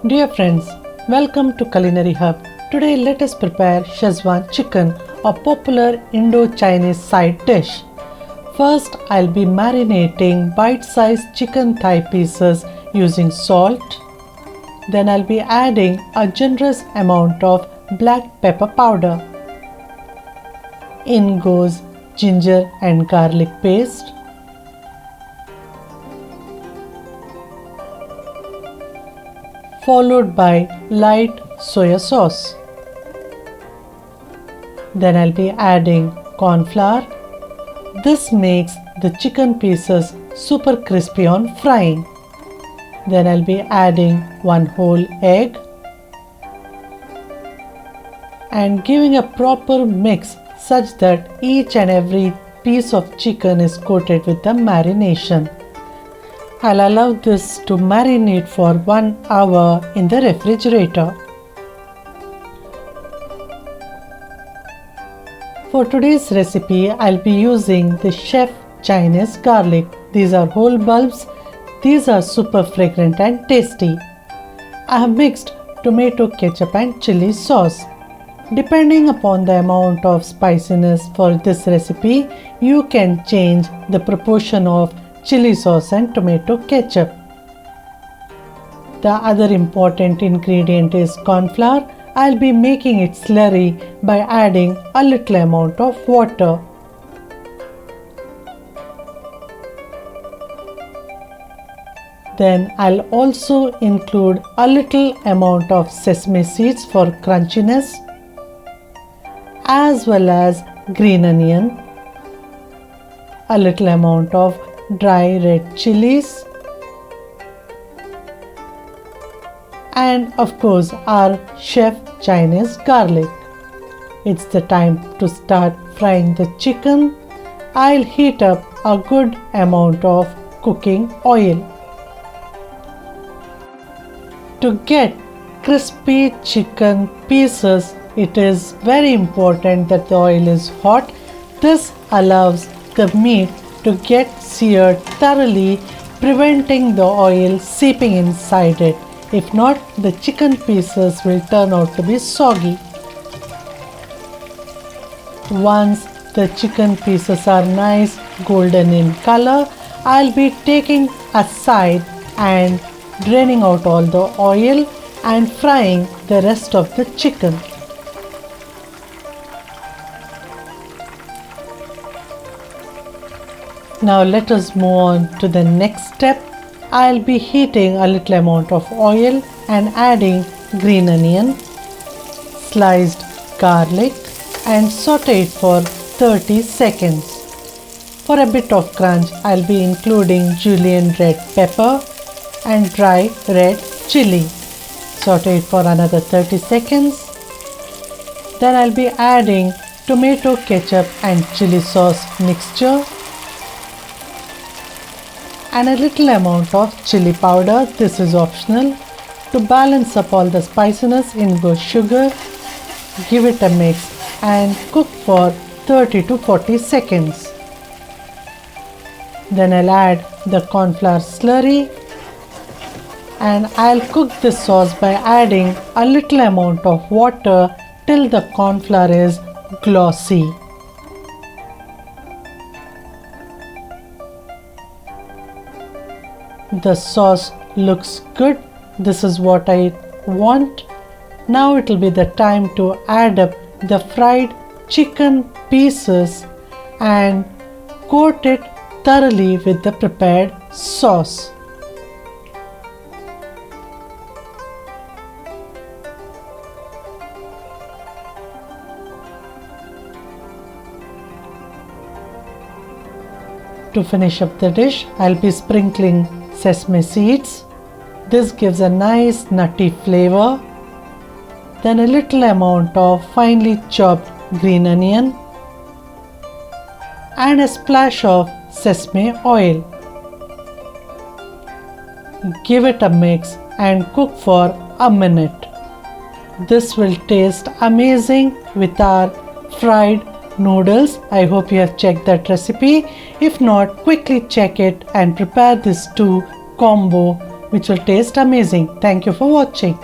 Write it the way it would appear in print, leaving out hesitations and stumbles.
Dear friends, welcome to Culinary Hub. Today let us prepare Shezwan Chicken, a popular Indo-Chinese side dish. First, I'll be marinating bite-sized chicken thigh pieces using salt. Then I'll be adding a generous amount of black pepper powder. In goes ginger and garlic paste. Followed by light soya sauce. Then I'll be adding corn flour. This makes the chicken pieces super crispy on frying. Then I'll be adding one whole egg and giving a proper mix such that each and every piece of chicken is coated with the marination. I'll allow this to marinate for 1 hour in the refrigerator. For today's recipe, I'll be using the Chef Chinese garlic. These are whole bulbs. These are super fragrant and tasty. I have mixed tomato ketchup and chili sauce. Depending upon the amount of spiciness for this recipe, you can change the proportion of chili sauce and tomato ketchup. The other important ingredient is corn flour. I'll be making it slurry by adding a little amount of water. Then I'll also include a little amount of sesame seeds for crunchiness, as well as green onion, a little amount of dry red chillies, and of course our Chef Chinese garlic. It's the time to start frying the chicken. I'll heat up a good amount of cooking oil. To get crispy chicken pieces, it is very important that the oil is hot. This allows the meat to get seared thoroughly, preventing the oil seeping inside it. If not, the chicken pieces will turn out to be soggy. Once the chicken pieces are nice golden in color, I'll be taking aside and draining out all the oil and frying the rest of the chicken. Now let us move on to the next step. I'll be heating a little amount of oil and adding green onion, sliced garlic, and saute it for 30 seconds. For a bit of crunch, I'll be including julienne red pepper and dry red chilli. Saute it for another 30 seconds. Then I'll be adding tomato ketchup and chili sauce mixture and a little amount of chili powder. This is optional. To balance up all the spiciness, in goes sugar. Give it a mix and cook for 30 to 40 seconds. Then I'll add the corn flour slurry and I'll cook this sauce by adding a little amount of water till the corn flour is glossy. The sauce looks good. This is what I want. Now it will be the time to add up the fried chicken pieces and coat it thoroughly with the prepared sauce. To finish up the dish, I'll be sprinkling sesame seeds. This gives a nice nutty flavor. Then a little amount of finely chopped green onion and a splash of sesame oil. Give it a mix and cook for a minute. This will taste amazing with our fried noodles. I hope you have checked that recipe. If not, quickly check it and prepare this two combo which will taste amazing. Thank you for watching.